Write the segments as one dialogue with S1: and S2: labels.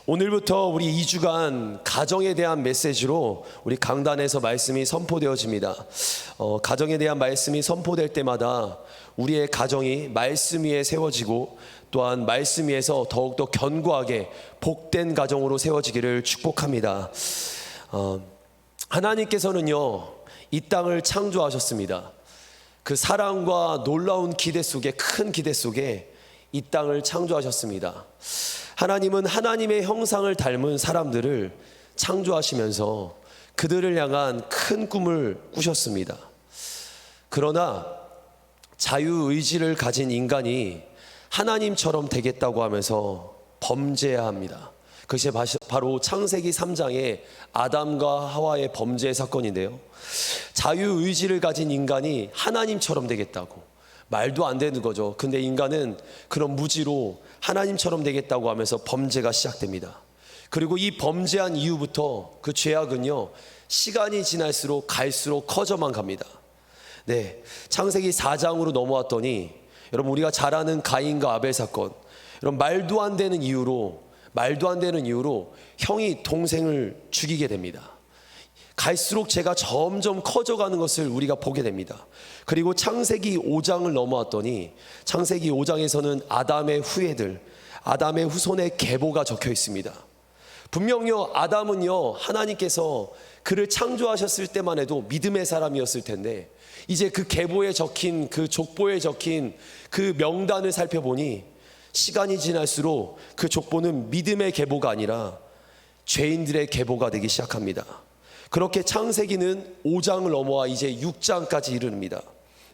S1: 오늘부터 우리 2주간 가정에 대한 메시지로 우리 강단에서 말씀이 선포되어집니다. 가정에 대한 말씀이 선포될 때마다 우리의 가정이 말씀 위에 세워지고 또한 말씀 위에서 더욱더 견고하게 복된 가정으로 세워지기를 축복합니다. 하나님께서는요, 이 땅을 창조하셨습니다. 그 사랑과 놀라운 기대 속에, 큰 기대 속에 이 땅을 창조하셨습니다. 하나님은 하나님의 형상을 닮은 사람들을 창조하시면서 그들을 향한 큰 꿈을 꾸셨습니다. 그러나 자유의지를 가진 인간이 하나님처럼 되겠다고 하면서 범죄해야 합니다. 그것이 바로 창세기 3장의 아담과 하와의 범죄 사건인데요, 자유의지를 가진 인간이 하나님처럼 되겠다고, 말도 안 되는 거죠. 근데 인간은 그런 무지로 하나님처럼 되겠다고 하면서 범죄가 시작됩니다. 그리고 이 범죄한 이후부터 그 죄악은요, 시간이 지날수록 갈수록 커져만 갑니다. 창세기 4장으로 넘어왔더니 여러분, 우리가 잘 아는 가인과 아벨 사건, 여러분, 말도 안 되는 이유로 형이 동생을 죽이게 됩니다. 갈수록 죄가 점점 커져가는 것을 우리가 보게 됩니다. 그리고 창세기 5장을 넘어왔더니 창세기 5장에서는 아담의 후예들, 아담의 후손의 계보가 적혀 있습니다. 분명요, 아담은요, 하나님께서 그를 창조하셨을 때만 해도 믿음의 사람이었을 텐데, 이제 그 계보에 적힌, 그 족보에 적힌 그 명단을 살펴보니 시간이 지날수록 그 족보는 믿음의 계보가 아니라 죄인들의 계보가 되기 시작합니다. 그렇게 창세기는 5장을 넘어와 이제 6장까지 이릅니다.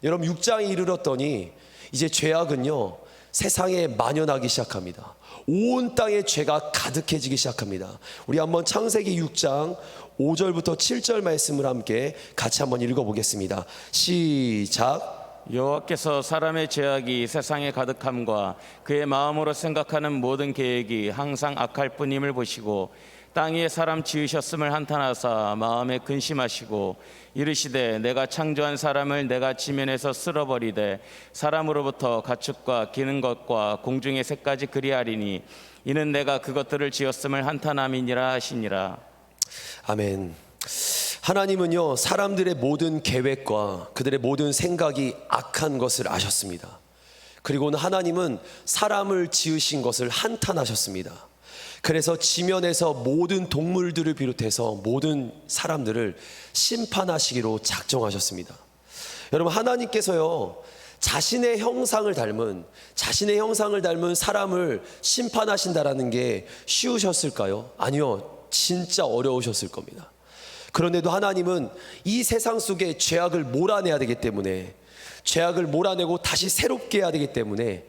S1: 여러분, 6장에 이르렀더니 이제 죄악은요, 세상에 만연하기 시작합니다. 온 땅에 죄가 가득해지기 시작합니다. 우리 한번 창세기 6장 5절부터 7절 말씀을 함께 같이 한번 읽어보겠습니다. 시작.
S2: 여호와께서 사람의 죄악이 세상에 가득함과 그의 마음으로 생각하는 모든 계획이 항상 악할 뿐임을 보시고 땅 위에 사람 지으셨음을 한탄하사 마음에 근심하시고 이르시되 내가 창조한 사람을 내가 지면에서 쓸어버리되 사람으로부터 가축과 기는 것과 공중의 새까지 그리하리니 이는 내가 그것들을 지었음을 한탄함이니라 하시니라.
S1: 아멘. 하나님은요, 사람들의 모든 계획과 그들의 모든 생각이 악한 것을 아셨습니다. 그리고는 하나님은 사람을 지으신 것을 한탄하셨습니다. 그래서 지면에서 모든 동물들을 비롯해서 모든 사람들을 심판하시기로 작정하셨습니다. 여러분, 하나님께서요, 자신의 형상을 닮은 사람을 심판하신다라는 게 쉬우셨을까요? 아니요, 진짜 어려우셨을 겁니다. 그런데도 하나님은 이 세상 속에 죄악을 몰아내야 되기 때문에, 죄악을 몰아내고 다시 새롭게 해야 되기 때문에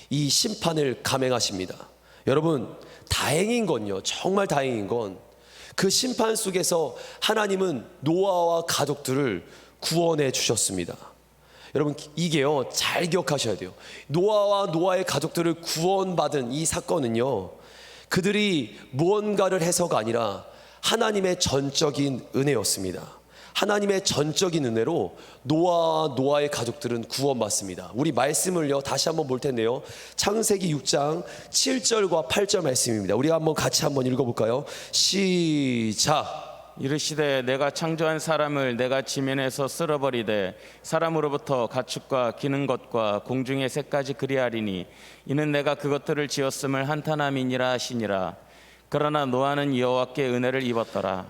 S1: 이 심판을 감행하십니다. 여러분, 다행인 건요, 정말 다행인 건 그 심판 속에서 하나님은 노아와 가족들을 구원해 주셨습니다. 여러분, 이게요, 잘 기억하셔야 돼요. 노아와 노아의 가족들을 구원받은 이 사건은요, 그들이 무언가를 해서가 아니라 하나님의 전적인 은혜였습니다. 하나님의 전적인 은혜로 노아와 노아의 가족들은 구원받습니다. 우리 말씀을요, 다시 한번 볼 텐데요, 창세기 6장 7절과 8절 말씀입니다. 우리 한번 같이 한번 읽어볼까요? 시작.
S2: 이르시되 내가 창조한 사람을 내가 지면에서 쓸어버리되 사람으로부터 가축과 기는 것과 공중의 새까지 그리하리니 이는 내가 그것들을 지었음을 한탄함이니라 하시니라. 그러나 노아는 여호와께 은혜를 입었더라.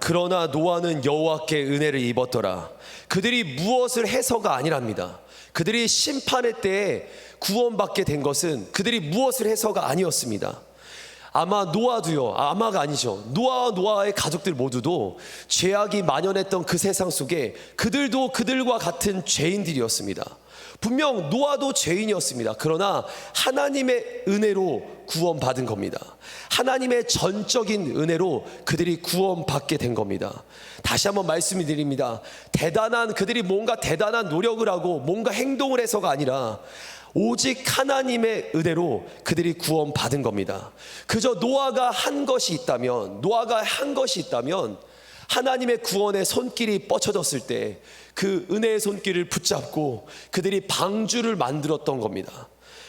S2: 그들이 무엇을 해서가 아니랍니다. 그들이 심판의 때에 구원받게 된 것은 그들이 무엇을 해서가 아니었습니다. 아마 노아도요, 아마가 아니죠, 노아와 노아의 가족들 모두도 죄악이 만연했던 그 세상 속에 그들도 그들과 같은 죄인들이었습니다. 분명 노아도 죄인이었습니다. 그러나 하나님의 은혜로 구원받은 겁니다. 하나님의 전적인 은혜로 그들이 구원받게 된 겁니다. 다시 한번 말씀을 드립니다. 그들이 뭔가 대단한 노력을 하고 뭔가 행동을 해서가 아니라 오직 하나님의 은혜로 그들이 구원받은 겁니다. 그저 노아가 한 것이 있다면 하나님의 구원의 손길이 뻗쳐졌을 때 그 은혜의 손길을 붙잡고 그들이 방주를 만들었던 겁니다.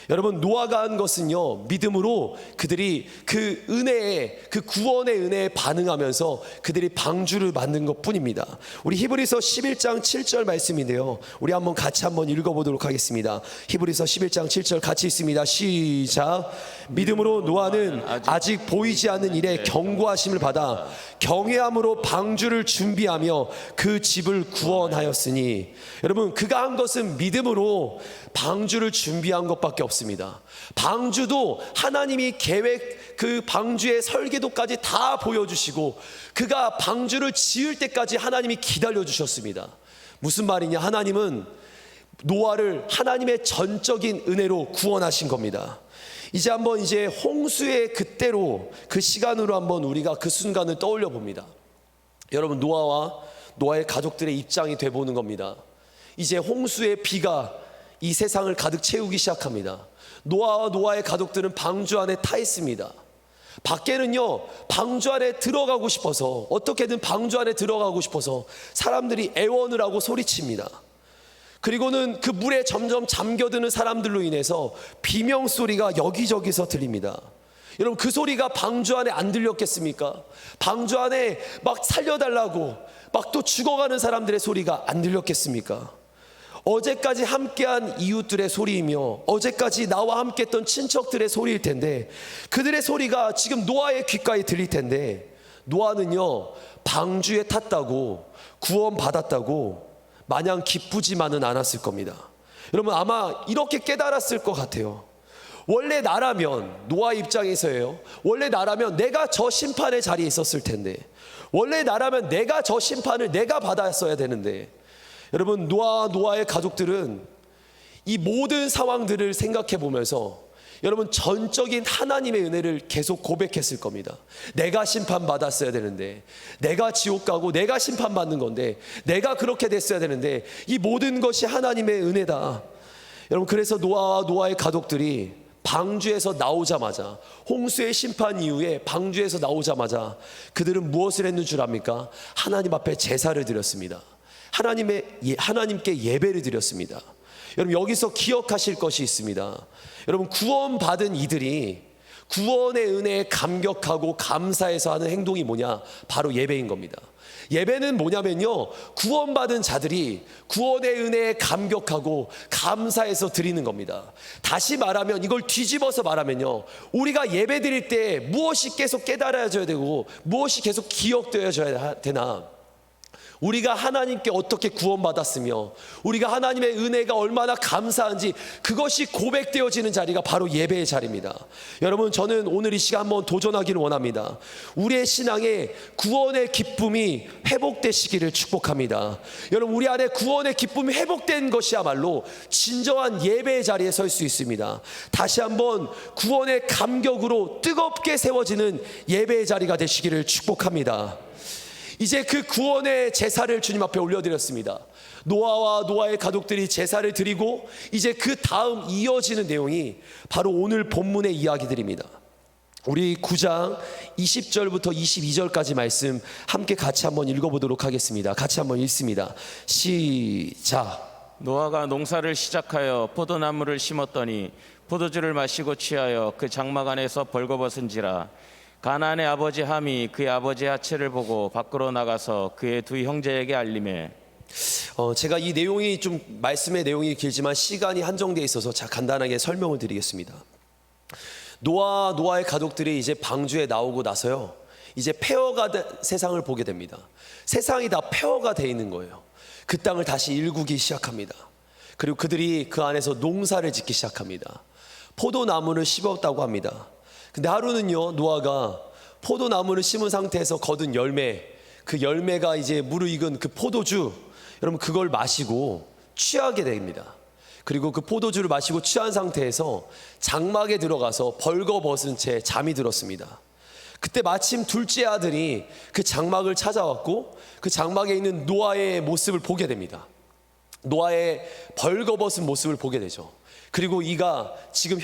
S1: 여러분, 노아가 한 것은요, 믿음으로 그들이 그 은혜에, 그 구원의 은혜에 반응하면서 그들이 방주를 만든 것 뿐입니다. 우리 히브리서 11장 7절 말씀인데요, 우리 같이 한번 읽어보도록 하겠습니다. 히브리서 11장 7절 같이 있습니다. 시작. 믿음으로 노아는 아직 보이지 않는 일에 경고하심을 받아 경외함으로 방주를 준비하며 그 집을 구원하였으니. 여러분, 그가 한 것은 믿음으로 방주를 준비한 것밖에 없습니다. 방주도 하나님이 계획, 그 방주의 설계도까지 다 보여주시고 그가 방주를 지을 때까지 하나님이 기다려 주셨습니다. 무슨 말이냐? 하나님은 노아를 하나님의 전적인 은혜로 구원하신 겁니다. 이제 한번 홍수의 그때로, 그 시간으로 한번 우리가 그 순간을 떠올려 봅니다. 여러분, 노아와 노아의 가족들의 입장이 돼 보는 겁니다. 이제 홍수의 비가 이 세상을 가득 채우기 시작합니다. 노아와 노아의 가족들은 방주 안에 타 있습니다. 밖에는요, 방주 안에 들어가고 싶어서, 어떻게든 방주 안에 들어가고 싶어서 사람들이 애원을 하고 소리칩니다. 그리고는 그 물에 점점 잠겨드는 사람들로 인해서 비명소리가 여기저기서 들립니다. 여러분, 그 소리가 방주 안에 안 들렸겠습니까? 방주 안에 막 살려달라고 막 또 죽어가는 사람들의 소리가 안 들렸겠습니까? 어제까지 함께한 이웃들의 소리이며 어제까지 나와 함께했던 친척들의 소리일 텐데, 그들의 소리가 지금 노아의 귓가에 들릴 텐데, 노아는요, 방주에 탔다고, 구원받았다고 마냥 기쁘지만은 않았을 겁니다. 여러분, 아마 이렇게 깨달았을 것 같아요. 원래 나라면, 노아 입장에서예요, 원래 나라면 내가 저 심판의 자리에 있었을 텐데, 원래 나라면 내가 저 심판을 내가 받았어야 되는데. 여러분, 노아의 가족들은 이 모든 상황들을 생각해 보면서 여러분, 전적인 하나님의 은혜를 계속 고백했을 겁니다. 내가 심판받았어야 되는데, 내가 지옥 가고 내가 심판받는 건데, 내가 그렇게 됐어야 되는데, 이 모든 것이 하나님의 은혜다. 여러분, 그래서 노아와 노아의 가족들이 방주에서 나오자마자, 홍수의 심판 이후에 방주에서 나오자마자 그들은 무엇을 했는 줄 압니까? 하나님 앞에 제사를 드렸습니다. 하나님께 예배를 드렸습니다. 여러분, 여기서 기억하실 것이 있습니다. 여러분, 구원받은 이들이 구원의 은혜에 감격하고 감사해서 하는 행동이 뭐냐? 바로 예배인 겁니다. 예배는 뭐냐면요, 구원받은 자들이 구원의 은혜에 감격하고 감사해서 드리는 겁니다. 다시 말하면, 이걸 뒤집어서 말하면요, 우리가 예배 드릴 때 무엇이 계속 깨달아져야 되고 무엇이 계속 기억되어져야 되나? 우리가 하나님께 어떻게 구원받았으며 우리가 하나님의 은혜가 얼마나 감사한지, 그것이 고백되어지는 자리가 바로 예배의 자리입니다. 여러분, 저는 오늘 이 시간 한번 도전하기를 원합니다. 우리의 신앙에 구원의 기쁨이 회복되시기를 축복합니다. 여러분, 우리 안에 구원의 기쁨이 회복된 것이야말로 진정한 예배의 자리에 설 수 있습니다. 다시 한번 구원의 감격으로 뜨겁게 세워지는 예배의 자리가 되시기를 축복합니다. 이제 그 구원의 제사를 주님 앞에 올려드렸습니다. 노아와 노아의 가족들이 제사를 드리고, 이제 그 다음 이어지는 내용이 바로 오늘 본문의 이야기들입니다. 우리 9장 20절부터 22절까지 말씀 함께 같이 한번 읽어보도록 하겠습니다. 같이 한번 읽습니다. 시작.
S3: 노아가 농사를 시작하여 포도나무를 심었더니 포도주를 마시고 취하여 그 장막 안에서 벌거벗은지라. 가나안의 아버지 함이 그의 아버지의 하체를 보고 밖으로 나가서 그의 두 형제에게 알리매.
S1: 제가 이 내용이 좀, 말씀의 내용이 길지만 시간이 한정되어 있어서 간단하게 설명을 드리겠습니다. 노아의 가족들이 이제 방주에 나오고 나서요, 이제 폐허가 된 세상을 보게 됩니다. 세상이 다 폐허가 되어 있는 거예요. 그 땅을 다시 일구기 시작합니다. 그리고 그들이 그 안에서 농사를 짓기 시작합니다. 포도나무를 심었다고 합니다. 근데 하루는요, 노아가 포도나무를 심은 상태에서 거둔 열매, 그 열매가 이제 무르익은 그 포도주, 여러분, 그걸 마시고 취하게 됩니다. 그리고 그 포도주를 마시고 취한 상태에서 장막에 들어가서 벌거벗은 채 잠이 들었습니다. 그때 마침 둘째 아들이 그 장막을 찾아왔고, 그 장막에 있는 노아의 모습을 보게 됩니다. 노아의 벌거벗은 모습을 보게 되죠. 그리고 이가 지금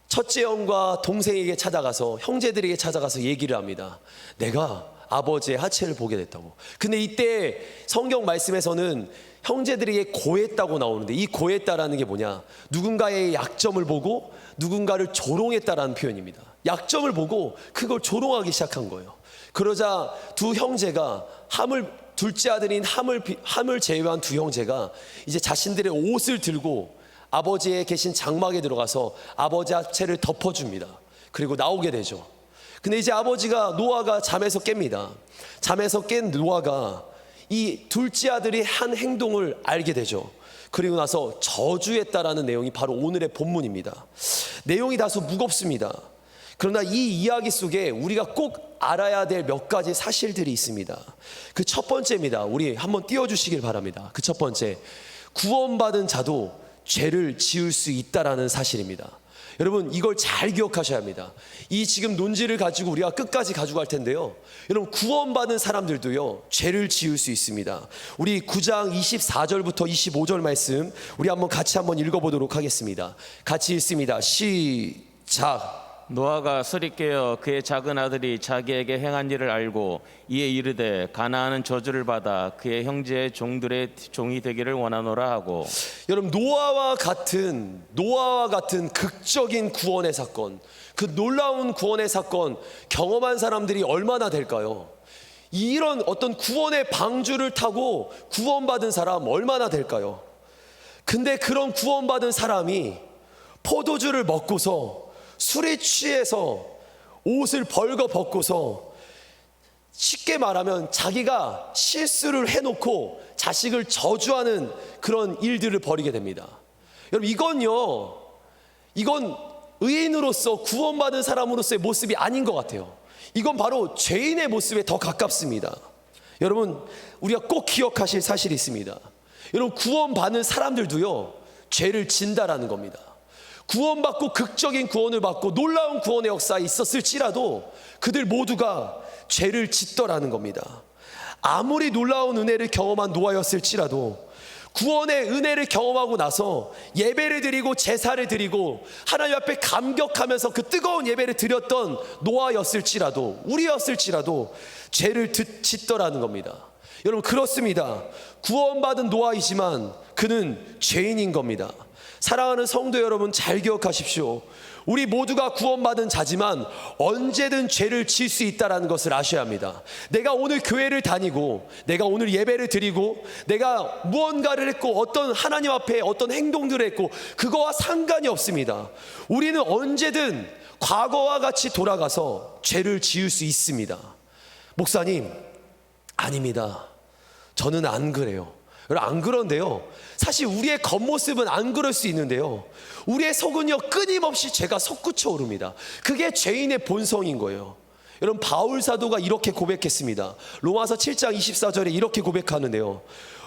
S1: 첫째 형과 동생에게 찾아가서, 형제들에게 찾아가서 얘기를 합니다. 내가 아버지의 하체를 보게 됐다고. 근데 이때 성경 말씀에서는 형제들에게 고했다고 나오는데, 이 고했다라는 게 뭐냐? 누군가의 약점을 보고 누군가를 조롱했다라는 표현입니다. 약점을 보고 그걸 조롱하기 시작한 거예요. 그러자 두 형제가 둘째 아들인 함을 제외한 두 형제가 이제 자신들의 옷을 들고 아버지의 계신 장막에 들어가서 아버지 하체를 덮어줍니다. 그리고 나오게 되죠. 근데 이제 노아가 잠에서 깹니다. 잠에서 깬 노아가 이 둘째 아들이 한 행동을 알게 되죠. 그리고 나서 저주했다라는 내용이 바로 오늘의 본문입니다. 내용이 다소 무겁습니다. 그러나 이 이야기 속에 우리가 꼭 알아야 될 몇 가지 사실들이 있습니다. 그 첫 번째입니다. 우리 한번 띄워주시길 바랍니다. 그 첫 번째, 구원받은 자도 죄를 지을 수 있다라는 사실입니다. 여러분, 이걸 잘 기억하셔야 합니다. 이 지금 논지를 가지고 우리가 끝까지 가져갈 텐데요, 여러분, 구원받은 사람들도요 죄를 지을 수 있습니다. 우리 9장 24절부터 25절 말씀 우리 같이 한번 읽어보도록 하겠습니다. 같이 읽습니다. 시작.
S3: 노아가 술이 깨어 그의 작은 아들이 자기에게 행한 일을 알고 이에 이르되 가나안은 저주를 받아 그의 형제의 종들의 종이 되기를 원하노라 하고.
S1: 여러분, 노아와 같은 극적인 구원의 사건, 그 놀라운 구원의 사건 경험한 사람들이 얼마나 될까요? 이런 어떤 구원의 방주를 타고 구원받은 사람 얼마나 될까요? 근데 그런 구원받은 사람이 포도주를 먹고서 술에 취해서 옷을 벌거 벗고서, 쉽게 말하면 자기가 실수를 해놓고 자식을 저주하는 그런 일들을 벌이게 됩니다. 여러분, 이건 의인으로서 구원받은 사람으로서의 모습이 아닌 것 같아요. 이건 바로 죄인의 모습에 더 가깝습니다. 여러분, 우리가 꼭 기억하실 사실이 있습니다. 여러분, 구원받는 사람들도요 죄를 진다라는 겁니다. 구원받고 극적인 구원을 받고 놀라운 구원의 역사에 있었을지라도 그들 모두가 죄를 짓더라는 겁니다. 아무리 놀라운 은혜를 경험한 노아였을지라도, 구원의 은혜를 경험하고 나서 예배를 드리고 제사를 드리고 하나님 앞에 감격하면서 그 뜨거운 예배를 드렸던 노아였을지라도, 우리였을지라도 죄를 짓더라는 겁니다. 여러분, 그렇습니다. 구원받은 노아이지만 그는 죄인인 겁니다. 사랑하는 성도 여러분, 잘 기억하십시오. 우리 모두가 구원받은 자지만 언제든 죄를 지을 수 있다는 것을 아셔야 합니다. 내가 오늘 교회를 다니고, 내가 오늘 예배를 드리고, 내가 무언가를 했고, 어떤 하나님 앞에 어떤 행동들을 했고, 그거와 상관이 없습니다. 우리는 언제든 과거와 같이 돌아가서 죄를 지을 수 있습니다. 목사님, 아닙니다. 저는 안 그래요. 여러분, 안 그런데요, 사실 우리의 겉모습은 안 그럴 수 있는데요, 우리의 속은요 끊임없이 죄가 솟구쳐 오릅니다. 그게 죄인의 본성인 거예요. 여러분, 바울 사도가 이렇게 고백했습니다. 로마서 7장 24절에 이렇게 고백하는데요,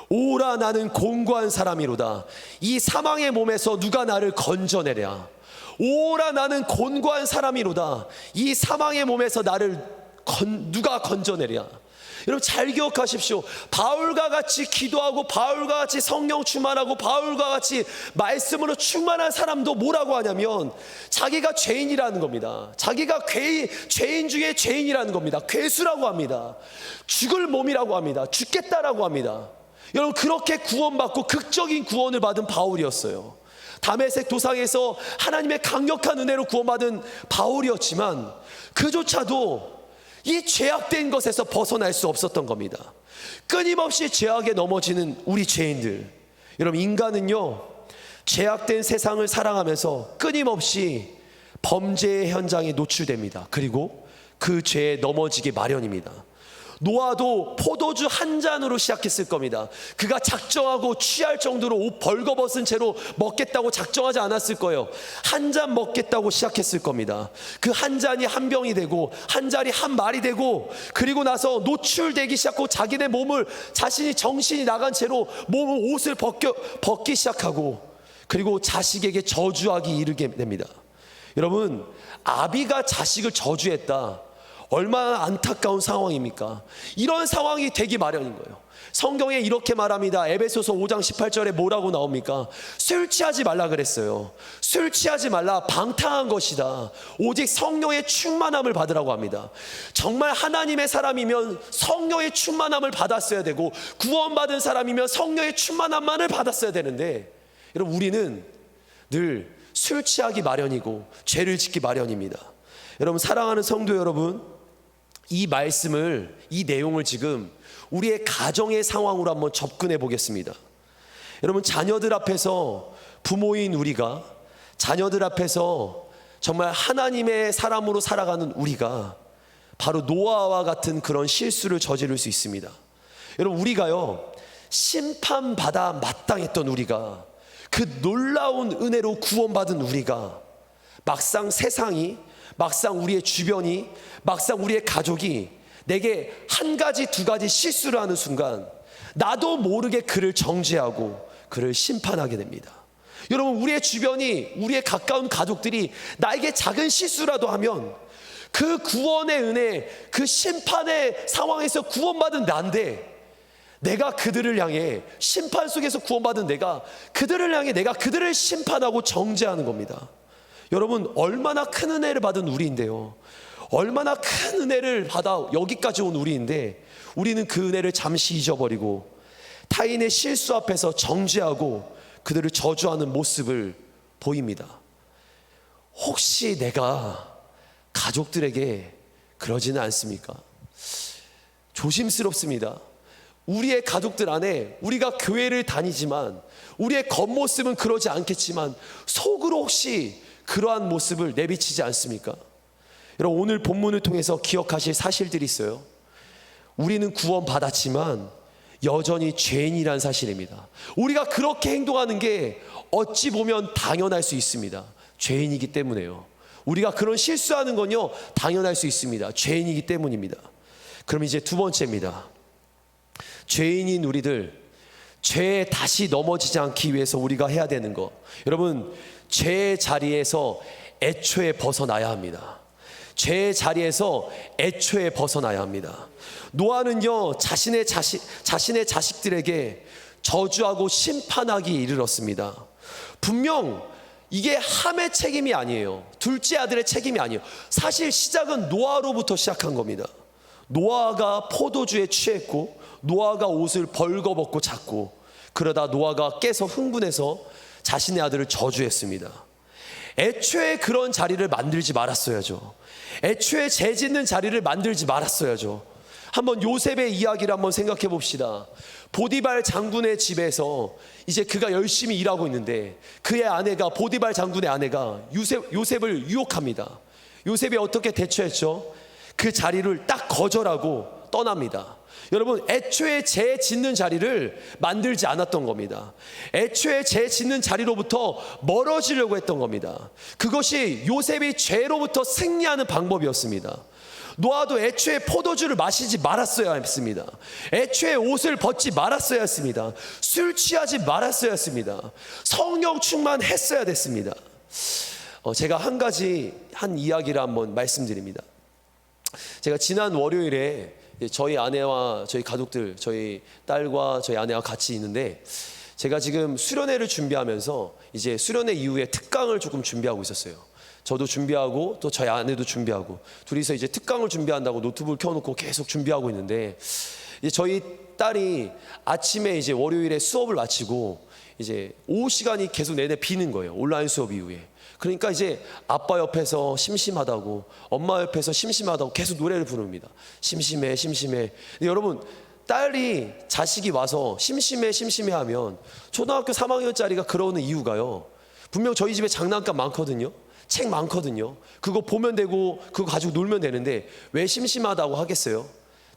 S1: 오라 나는 공고한 사람이로다. 이 사망의 몸에서 누가 나를 건져내랴. 오라 나는 곤고한 사람이로다. 이 사망의 몸에서 나를 누가 건져내랴. 여러분, 잘 기억하십시오. 바울과 같이 기도하고 바울과 같이 성령 충만하고 바울과 같이 말씀으로 충만한 사람도 뭐라고 하냐면 자기가 죄인이라는 겁니다. 자기가 죄인 중에 죄인이라는 겁니다. 괴수라고 합니다. 죽을 몸이라고 합니다. 죽겠다라고 합니다. 여러분, 그렇게 구원받고 극적인 구원을 받은 바울이었어요. 다메섹 도상에서 하나님의 강력한 은혜로 구원받은 바울이었지만 그조차도 이 죄악된 것에서 벗어날 수 없었던 겁니다. 끊임없이 죄악에 넘어지는 우리 죄인들, 여러분, 인간은요 죄악된 세상을 사랑하면서 끊임없이 범죄의 현장에 노출됩니다. 그리고 그 죄에 넘어지기 마련입니다. 노아도 포도주 한 잔으로 시작했을 겁니다. 그가 작정하고 취할 정도로 옷 벌거벗은 채로 먹겠다고 작정하지 않았을 거예요. 한 잔 먹겠다고 시작했을 겁니다. 그 한 잔이 한 병이 되고 한 잔이 한 말이 되고, 그리고 나서 노출되기 시작하고 자기네 몸을, 자신이 정신이 나간 채로 몸을, 옷을 벗기 시작하고, 그리고 자식에게 저주하기 이르게 됩니다. 여러분, 아비가 자식을 저주했다, 얼마나 안타까운 상황입니까? 이런 상황이 되기 마련인 거예요. 성경에 이렇게 말합니다. 에베소서 5장 18절에 뭐라고 나옵니까? 술 취하지 말라 그랬어요. 술 취하지 말라, 방탕한 것이다. 오직 성령의 충만함을 받으라고 합니다. 정말 하나님의 사람이면 성령의 충만함을 받았어야 되고, 구원받은 사람이면 성령의 충만함만을 받았어야 되는데, 여러분, 우리는 늘 술 취하기 마련이고 죄를 짓기 마련입니다. 여러분, 사랑하는 성도 여러분, 이 말씀을, 이 내용을 지금 우리의 가정의 상황으로 한번 접근해 보겠습니다. 여러분, 자녀들 앞에서, 부모인 우리가 자녀들 앞에서 정말 하나님의 사람으로 살아가는 우리가 바로 노아와 같은 그런 실수를 저지를 수 있습니다. 여러분, 우리가요, 심판받아 마땅했던 우리가, 그 놀라운 은혜로 구원받은 우리가 막상 세상이, 막상 우리의 주변이, 막상 우리의 가족이 내게 한 가지 두 가지 실수를 하는 순간 나도 모르게 그를 정죄하고 그를 심판하게 됩니다. 여러분, 우리의 주변이, 우리의 가까운 가족들이 나에게 작은 실수라도 하면 그 구원의 은혜, 그 심판의 상황에서 구원받은 난데, 내가 그들을 향해, 심판 속에서 구원받은 내가 그들을 향해 내가 그들을 심판하고 정죄하는 겁니다. 여러분, 얼마나 큰 은혜를 받은 우리인데요, 얼마나 큰 은혜를 받아 여기까지 온 우리인데, 우리는 그 은혜를 잠시 잊어버리고 타인의 실수 앞에서 정죄하고 그들을 저주하는 모습을 보입니다. 혹시 내가 가족들에게 그러지는 않습니까? 조심스럽습니다. 우리의 가족들 안에, 우리가 교회를 다니지만 우리의 겉모습은 그러지 않겠지만 속으로 혹시 그러한 모습을 내비치지 않습니까? 여러분, 오늘 본문을 통해서 기억하실 사실들이 있어요. 우리는 구원받았지만 여전히 죄인이란 사실입니다. 우리가 그렇게 행동하는 게 어찌 보면 당연할 수 있습니다. 죄인이기 때문에요. 우리가 그런 실수하는 건요, 당연할 수 있습니다. 죄인이기 때문입니다. 그럼 이제 두 번째입니다. 죄인인 우리들, 죄에 다시 넘어지지 않기 위해서 우리가 해야 되는 것, 여러분, 죄의 자리에서 애초에 벗어나야 합니다. 죄의 자리에서 애초에 벗어나야 합니다. 노아는요, 자신의 자식들에게 저주하고 심판하기 이르렀습니다. 분명 이게 함의 책임이 아니에요. 둘째 아들의 책임이 아니에요. 사실 시작은 노아로부터 시작한 겁니다. 노아가 포도주에 취했고, 노아가 옷을 벌거벗고 잤고, 그러다 노아가 깨서 흥분해서 자신의 아들을 저주했습니다. 애초에 그런 자리를 만들지 말았어야죠. 애초에 죄 짓는 자리를 만들지 말았어야죠. 한번 요셉의 이야기를 한번 생각해 봅시다. 보디발 장군의 집에서 이제 그가 열심히 일하고 있는데, 그의 아내가, 보디발 장군의 아내가 요셉을 유혹합니다. 요셉이 어떻게 대처했죠? 그 자리를 딱 거절하고 떠납니다. 여러분, 애초에 죄 짓는 자리를 만들지 않았던 겁니다. 애초에 죄 짓는 자리로부터 멀어지려고 했던 겁니다. 그것이 요셉이 죄로부터 승리하는 방법이었습니다. 노아도 애초에 포도주를 마시지 말았어야 했습니다. 애초에 옷을 벗지 말았어야 했습니다. 술 취하지 말았어야 했습니다. 성령 충만했어야 됐습니다. 제가 한 이야기를 한번 말씀드립니다. 제가 지난 월요일에 저희 아내와 저희 가족들, 저희 딸과 저희 아내와 같이 있는데, 제가 지금 수련회를 준비하면서 이제 수련회 이후에 특강을 조금 준비하고 있었어요. 저도 준비하고 또 저희 아내도 준비하고 둘이서 이제 특강을 준비한다고 노트북을 켜놓고 계속 준비하고 있는데, 이제 저희 딸이 아침에 이제 월요일에 수업을 마치고 이제 오후 시간이 계속 내내 비는 거예요. 온라인 수업 이후에. 그러니까 이제 아빠 옆에서 심심하다고, 엄마 옆에서 심심하다고 계속 노래를 부릅니다. 심심해, 심심해. 근데 여러분, 딸이, 자식이 와서 심심해, 심심해 하면 초등학교 3학년짜리가 그러는 이유가요, 분명 저희 집에 장난감 많거든요. 책 많거든요. 그거 보면 되고 그거 가지고 놀면 되는데 왜 심심하다고 하겠어요?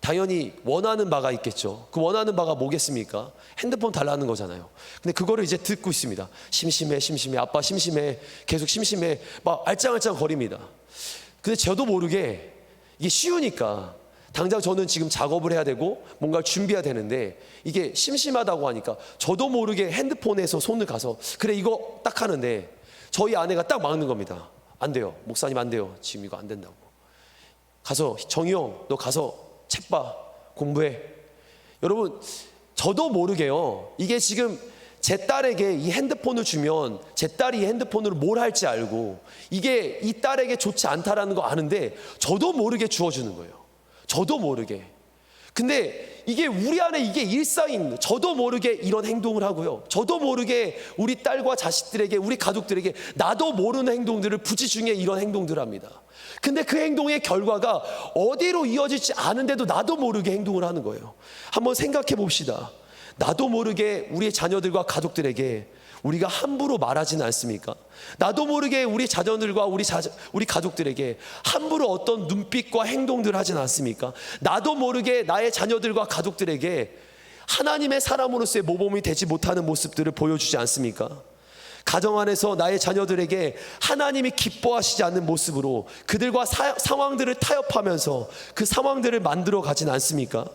S1: 당연히 원하는 바가 있겠죠. 그 원하는 바가 뭐겠습니까? 핸드폰 달라는 거잖아요. 근데 그거를 이제 듣고 있습니다. 심심해, 심심해, 아빠 심심해, 계속 심심해, 막 알짱알짱 거립니다. 근데 저도 모르게 이게 쉬우니까, 당장 저는 지금 작업을 해야 되고 뭔가를 준비해야 되는데 이게 심심하다고 하니까 저도 모르게 핸드폰에서 손을 가서 그래 이거 딱 하는데, 저희 아내가 딱 막는 겁니다. 안 돼요, 목사님 안 돼요, 지금 이거 안 된다고. 가서 정희영 너 가서 책 봐, 공부해. 여러분 저도 모르게요, 이게 지금 제 딸에게 이 핸드폰을 주면 제 딸이 이 핸드폰으로 뭘 할지 알고 이게 이 딸에게 좋지 않다라는 거 아는데 저도 모르게 주어주는 거예요. 저도 모르게. 근데 이게 우리 안에 이게 일상인, 저도 모르게 이런 행동을 하고요, 저도 모르게 우리 딸과 자식들에게, 우리 가족들에게 나도 모르는 행동들을 부지중에 이런 행동들을 합니다. 근데 그 행동의 결과가 어디로 이어질지 아는데도 나도 모르게 행동을 하는 거예요. 한번 생각해 봅시다. 나도 모르게 우리 자녀들과 가족들에게 우리가 함부로 말하지는 않습니까? 나도 모르게 우리 자녀들과 우리 가족들에게 함부로 어떤 눈빛과 행동들을 하지는 않습니까? 나도 모르게 나의 자녀들과 가족들에게 하나님의 사람으로서의 모범이 되지 못하는 모습들을 보여주지 않습니까? 가정 안에서 나의 자녀들에게 하나님이 기뻐하시지 않는 모습으로 그들과 상황들을 타협하면서 그 상황들을 만들어 가진 않습니까?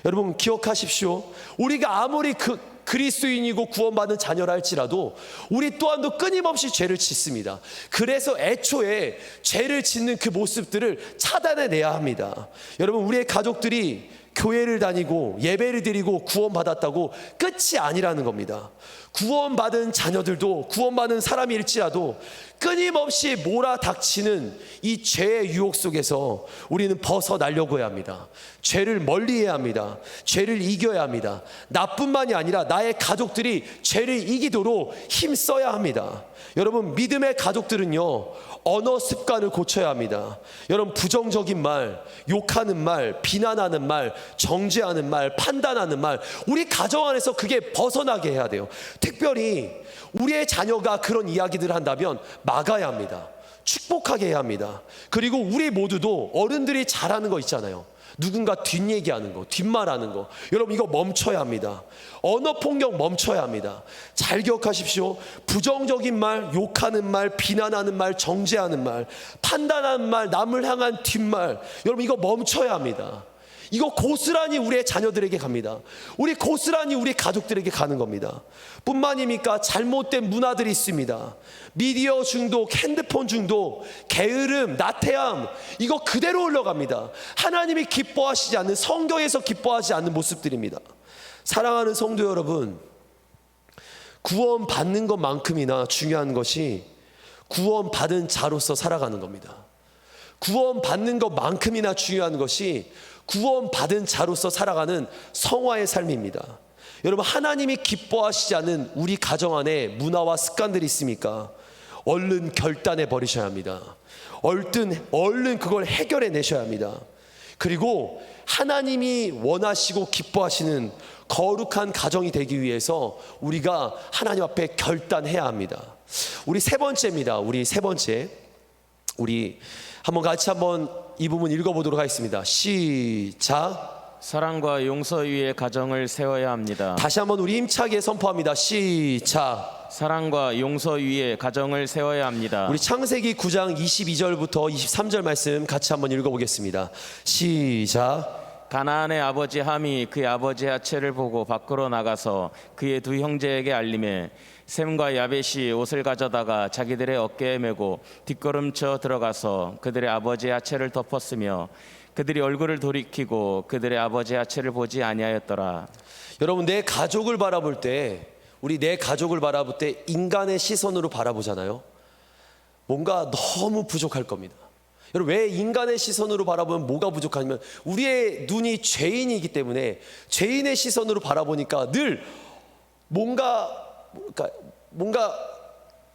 S1: 여러분 기억하십시오. 우리가 아무리 그리스도인이고 구원받은 자녀라 할지라도 우리 또한도 끊임없이 죄를 짓습니다. 그래서 애초에 죄를 짓는 그 모습들을 차단해내야 합니다. 여러분 우리의 가족들이 교회를 다니고 예배를 드리고 구원받았다고 끝이 아니라는 겁니다. 구원받은 자녀들도, 구원받은 사람일지라도 끊임없이 몰아닥치는 이 죄의 유혹 속에서 우리는 벗어나려고 해야 합니다. 죄를 멀리해야 합니다. 죄를 이겨야 합니다. 나뿐만이 아니라 나의 가족들이 죄를 이기도록 힘써야 합니다. 여러분 믿음의 가족들은요 언어 습관을 고쳐야 합니다. 여러분 부정적인 말, 욕하는 말, 비난하는 말, 정죄하는 말, 판단하는 말, 우리 가정 안에서 그게 벗어나게 해야 돼요. 특별히 우리의 자녀가 그런 이야기들을 한다면 막아야 합니다. 축복하게 해야 합니다. 그리고 우리 모두도 어른들이 잘하는 거 있잖아요. 누군가 뒷얘기하는 거, 뒷말하는 거, 여러분 이거 멈춰야 합니다. 언어 폭력 멈춰야 합니다. 잘 기억하십시오. 부정적인 말, 욕하는 말, 비난하는 말, 정죄하는 말, 판단하는 말, 남을 향한 뒷말, 여러분 이거 멈춰야 합니다. 이거 고스란히 우리의 자녀들에게 갑니다. 우리 고스란히 우리 가족들에게 가는 겁니다. 뿐만입니까? 잘못된 문화들이 있습니다. 미디어 중독, 핸드폰 중독, 게으름, 나태함, 이거 그대로 흘러갑니다. 하나님이 기뻐하시지 않는, 성경에서 기뻐하지 않는 모습들입니다. 사랑하는 성도 여러분, 구원 받는 것만큼이나 중요한 것이 구원 받은 자로서 살아가는 겁니다. 구원 받는 것만큼이나 중요한 것이 구원 받은 자로서 살아가는 성화의 삶입니다. 여러분 하나님이 기뻐하시지 않는 우리 가정 안에 문화와 습관들이 있습니까? 얼른 결단해 버리셔야 합니다. 얼른 그걸 해결해 내셔야 합니다. 그리고 하나님이 원하시고 기뻐하시는 거룩한 가정이 되기 위해서 우리가 하나님 앞에 결단해야 합니다. 우리 세 번째입니다. 우리 세 번째, 우리 같이 이 부분 읽어보도록 하겠습니다. 시작.
S3: 사랑과 용서 위에 가정을 세워야 합니다.
S1: 다시 한번 우리 힘차게 선포합니다. 시작.
S3: 사랑과 용서 위에 가정을 세워야 합니다.
S1: 우리 창세기 9장 22절부터 23절 말씀 같이 한번 읽어보겠습니다. 시작.
S3: 가나안의 아버지 함이 그의 아버지 하체를 보고 밖으로 나가서 그의 두 형제에게 알림해 셈과 야벳이 옷을 가져다가 자기들의 어깨에 메고 뒷걸음쳐 들어가서 그들의 아버지의 하체를 덮었으며 그들이 얼굴을 돌이키고 그들의 아버지의 하체를 보지 아니하였더라.
S1: 여러분 내 가족을 바라볼 때, 우리 내 가족을 바라볼 때 인간의 시선으로 바라보잖아요. 뭔가 너무 부족할 겁니다. 여러분 왜 인간의 시선으로 바라보면 뭐가 부족하냐면 우리의 눈이 죄인이기 때문에 죄인의 시선으로 바라보니까 늘 뭔가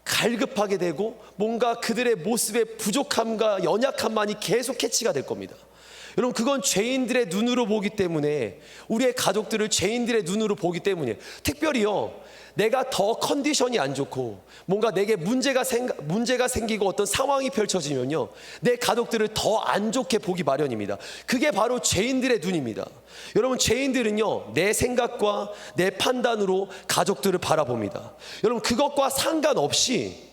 S1: 갈급하게 되고 뭔가 그들의 모습의 부족함과 연약함만이 계속 캐치가 될 겁니다. 여러분 그건 죄인들의 눈으로 보기 때문에, 우리의 가족들을 죄인들의 눈으로 보기 때문에, 특별히요 내가 더 컨디션이 안 좋고 뭔가 내게 문제가 생기고 어떤 상황이 펼쳐지면요 내 가족들을 더 안 좋게 보기 마련입니다. 그게 바로 죄인들의 눈입니다. 여러분 죄인들은요 내 생각과 내 판단으로 가족들을 바라봅니다. 여러분 그것과 상관없이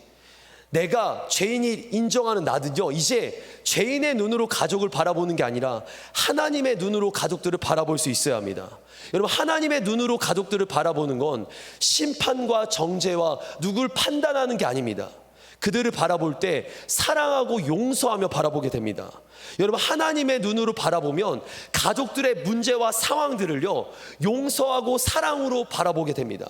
S1: 내가 죄인이 인정하는 나는요 이제 죄인의 눈으로 가족을 바라보는 게 아니라 하나님의 눈으로 가족들을 바라볼 수 있어야 합니다. 여러분 하나님의 눈으로 가족들을 바라보는 건 심판과 정죄와 누굴 판단하는 게 아닙니다. 그들을 바라볼 때 사랑하고 용서하며 바라보게 됩니다. 여러분, 하나님의 눈으로 바라보면 가족들의 문제와 상황들을요, 용서하고 사랑으로 바라보게 됩니다.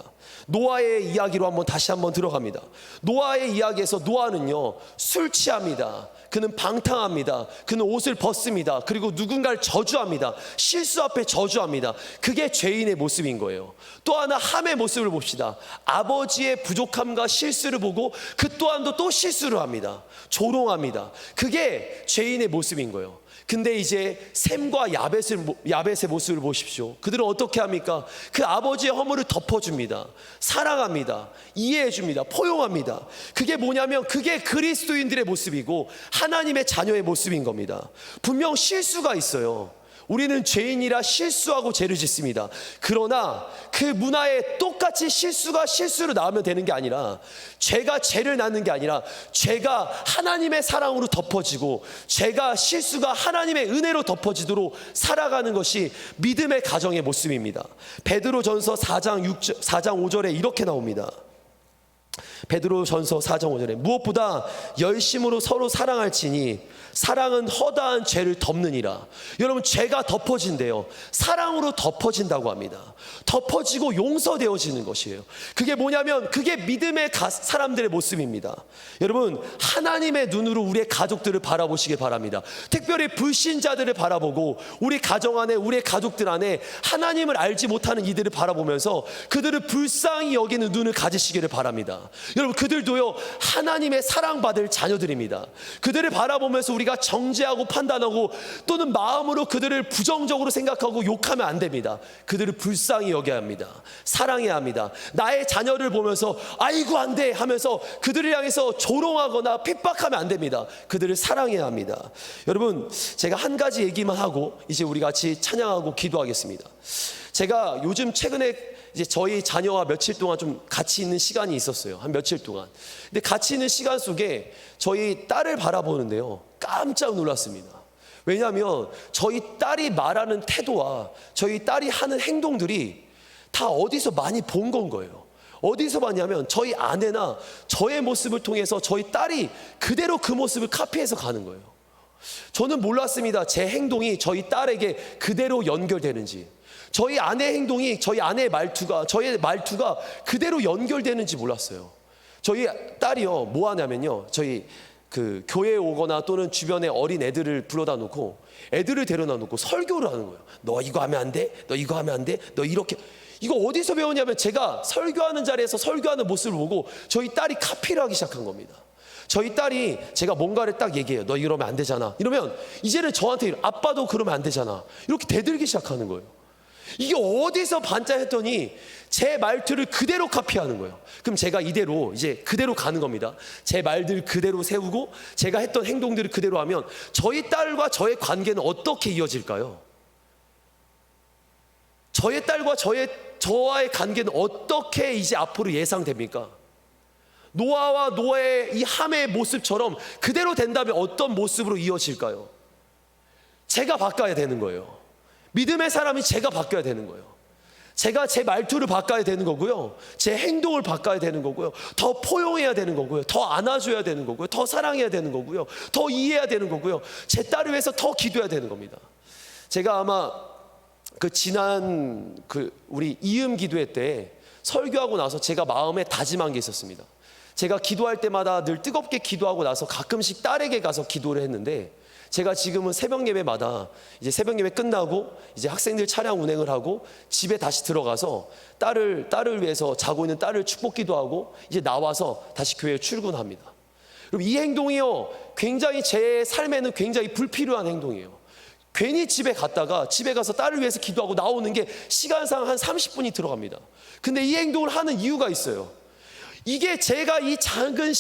S1: 노아의 이야기로 다시 한번 들어갑니다. 노아의 이야기에서 노아는요, 술 취합니다. 그는 방탕합니다. 그는 옷을 벗습니다. 그리고 누군가를 저주합니다. 실수 앞에 저주합니다. 그게 죄인의 모습인 거예요. 또 하나 함의 모습을 봅시다. 아버지의 부족함과 실수를 보고 그 또한도 또 실수를 합니다. 조롱합니다. 그게 죄인의 모습인 거예요. 근데 이제 셈과 야벳의 모습을 보십시오. 그들은 어떻게 합니까? 그 아버지의 허물을 덮어줍니다. 사랑합니다. 이해해줍니다. 포용합니다. 그게 뭐냐면 그게 그리스도인들의 모습이고 하나님의 자녀의 모습인 겁니다. 분명 실수가 있어요. 우리는 죄인이라 실수하고 죄를 짓습니다. 그러나 그 문화에 똑같이 실수가 실수로 나오면 되는 게 아니라, 죄가 죄를 낳는 게 아니라 죄가 하나님의 사랑으로 덮어지고 죄가 실수가 하나님의 은혜로 덮어지도록 살아가는 것이 믿음의 가정의 모습입니다. 베드로전서 4장 5절에 이렇게 나옵니다. 베드로전서 4장 5절에 무엇보다 열심으로 서로 사랑할지니 사랑은 허다한 죄를 덮느니라. 여러분, 죄가 덮어진대요. 사랑으로 덮어진다고 합니다. 덮어지고 용서되어지는 것이에요. 그게 뭐냐면 그게 믿음의 사람들의 모습입니다. 여러분, 하나님의 눈으로 우리의 가족들을 바라보시길 바랍니다. 특별히 불신자들을 바라보고 우리 가정 안에, 우리의 가족들 안에 하나님을 알지 못하는 이들을 바라보면서 그들을 불쌍히 여기는 눈을 가지시기를 바랍니다. 여러분, 그들도요, 하나님의 사랑받을 자녀들입니다. 그들을 바라보면서 우리가 정죄하고 판단하고 또는 마음으로 그들을 부정적으로 생각하고 욕하면 안 됩니다. 그들을 불쌍히 여겨야 합니다. 사랑해야 합니다. 나의 자녀를 보면서 아이고 안 돼 하면서 그들을 향해서 조롱하거나 핍박하면 안 됩니다. 그들을 사랑해야 합니다. 여러분, 제가 한 가지 얘기만 하고 이제 우리 같이 찬양하고 기도하겠습니다. 제가 요즘 최근에 이제 저희 자녀와 며칠 동안 좀 같이 있는 시간이 있었어요. 한 며칠 동안. 근데 같이 있는 시간 속에 저희 딸을 바라보는데요, 깜짝 놀랐습니다. 왜냐하면 저희 딸이 말하는 태도와 저희 딸이 하는 행동들이 다 어디서 많이 본 건 거예요. 어디서 봤냐면 저희 아내나 저의 모습을 통해서 저희 딸이 그대로 그 모습을 카피해서 가는 거예요. 저는 몰랐습니다. 제 행동이 저희 딸에게 그대로 연결되는지, 저희 아내의 행동이, 저희 아내의 말투가, 저의 말투가 그대로 연결되는지 몰랐어요. 저희 딸이요, 뭐 하냐면요, 저희 그 교회에 오거나 또는 주변에 어린 애들을 불러다 놓고 애들을 데려다 놓고 설교를 하는 거예요. 너 이거 하면 안 돼? 너 이거 하면 안 돼? 너 이렇게. 이거 어디서 배웠냐면 제가 설교하는 자리에서 설교하는 모습을 보고 저희 딸이 카피를 하기 시작한 겁니다. 저희 딸이 제가 뭔가를 딱 얘기해요. 너 이러면 안 되잖아. 이러면 이제는 저한테 아빠도 그러면 안 되잖아. 이렇게 대들기 시작하는 거예요. 이게 어디서 반짝했더니 제 말투를 그대로 카피하는 거예요. 그럼 제가 이대로 이제 그대로 가는 겁니다. 제 말들 그대로 세우고 제가 했던 행동들을 그대로 하면 저희 딸과 저의 관계는 어떻게 이어질까요? 저의 딸과 저와의 관계는 어떻게 이제 앞으로 예상됩니까? 노아와 노아의 이 함의 모습처럼 그대로 된다면 어떤 모습으로 이어질까요? 제가 바꿔야 되는 거예요. 믿음의 사람이 제가 바뀌어야 되는 거예요. 제가 제 말투를 바꿔야 되는 거고요. 제 행동을 바꿔야 되는 거고요. 더 포용해야 되는 거고요. 더 안아줘야 되는 거고요. 더 사랑해야 되는 거고요. 더 이해해야 되는 거고요. 제 딸을 위해서 더 기도해야 되는 겁니다. 제가 아마 그 지난 우리 이음 기도회 때 설교하고 나서 제가 마음에 다짐한 게 있었습니다. 제가 기도할 때마다 늘 뜨겁게 기도하고 나서 가끔씩 딸에게 가서 기도를 했는데, 제가 지금은 새벽 예배마다 이제 새벽 예배 끝나고 이제 학생들 차량 운행을 하고 집에 다시 들어가서 딸을 위해서 자고 있는 딸을 축복 기도하고 이제 나와서 다시 교회에 출근합니다. 그럼 이 행동이요, 굉장히 제 삶에는 굉장히 불필요한 행동이에요. 괜히 집에 가서 딸을 위해서 기도하고 나오는 게 시간상 한 30분이 들어갑니다. 근데 이 행동을 하는 이유가 있어요. 이게 제가 이 작은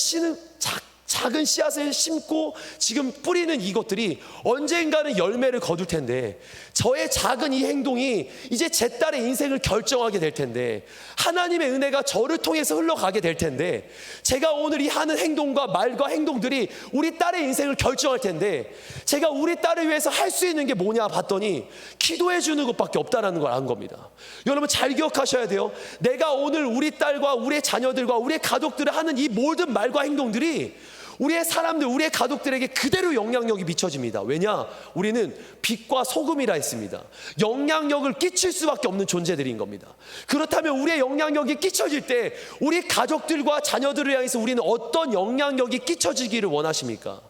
S1: 작은 씨앗을 심고 지금 뿌리는 이것들이 언젠가는 열매를 거둘 텐데, 저의 작은 이 행동이 이제 제 딸의 인생을 결정하게 될 텐데, 하나님의 은혜가 저를 통해서 흘러가게 될 텐데, 제가 오늘 이 하는 행동과 말과 행동들이 우리 딸의 인생을 결정할 텐데, 제가 우리 딸을 위해서 할 수 있는 게 뭐냐 봤더니 기도해 주는 것밖에 없다라는 걸 안 겁니다. 여러분 잘 기억하셔야 돼요. 내가 오늘 우리 딸과 우리의 자녀들과 우리의 가족들을 하는 이 모든 말과 행동들이 우리의 사람들, 우리의 가족들에게 그대로 영향력이 미쳐집니다. 왜냐? 우리는 빛과 소금이라 했습니다. 영향력을 끼칠 수밖에 없는 존재들인 겁니다. 그렇다면 우리의 영향력이 끼쳐질 때 우리 가족들과 자녀들을 향해서 우리는 어떤 영향력이 끼쳐지기를 원하십니까?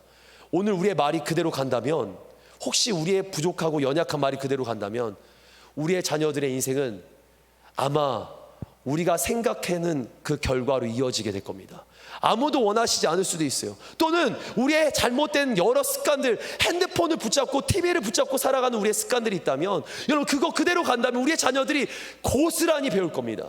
S1: 오늘 우리의 말이 그대로 간다면, 혹시 우리의 부족하고 연약한 말이 그대로 간다면 우리의 자녀들의 인생은 아마 우리가 생각하는 그 결과로 이어지게 될 겁니다. 아무도 원하시지 않을 수도 있어요. 또는 우리의 잘못된 여러 습관들, 핸드폰을 붙잡고 TV를 붙잡고 살아가는 우리의 습관들이 있다면, 여러분 그거 그대로 간다면 우리의 자녀들이 고스란히 배울 겁니다.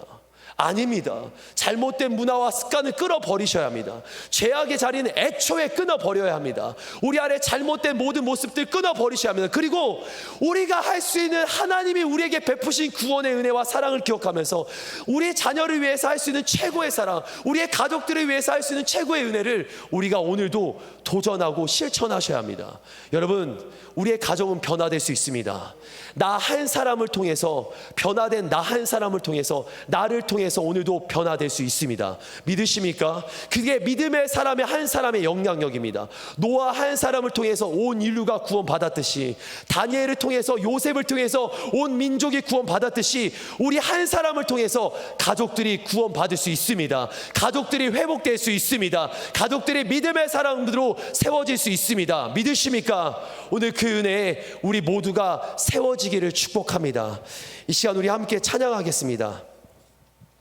S1: 아닙니다. 잘못된 문화와 습관을 끊어버리셔야 합니다. 죄악의 자리는 애초에 끊어버려야 합니다. 우리 안에 잘못된 모든 모습들 끊어버리셔야 합니다. 그리고 우리가 할 수 있는 하나님이 우리에게 베푸신 구원의 은혜와 사랑을 기억하면서 우리 자녀를 위해서 할 수 있는 최고의 사랑, 우리의 가족들을 위해서 할 수 있는 최고의 은혜를 우리가 오늘도 도전하고 실천하셔야 합니다. 여러분, 우리의 가정은 변화될 수 있습니다. 나 한 사람을 통해서, 변화된 나 한 사람을 통해서, 나를 통해서 오늘도 변화될 수 있습니다. 믿으십니까? 그게 믿음의 사람의 한 사람의 영향력입니다. 노아 한 사람을 통해서 온 인류가 구원받았듯이, 다니엘을 통해서, 요셉을 통해서 온 민족이 구원받았듯이, 우리 한 사람을 통해서 가족들이 구원받을 수 있습니다. 가족들이 회복될 수 있습니다. 가족들이 믿음의 사람으로 세워질 수 있습니다. 믿으십니까? 오늘 그 은혜에 우리 모두가 세워지기를 축복합니다. 이 시간 우리 함께 찬양하겠습니다.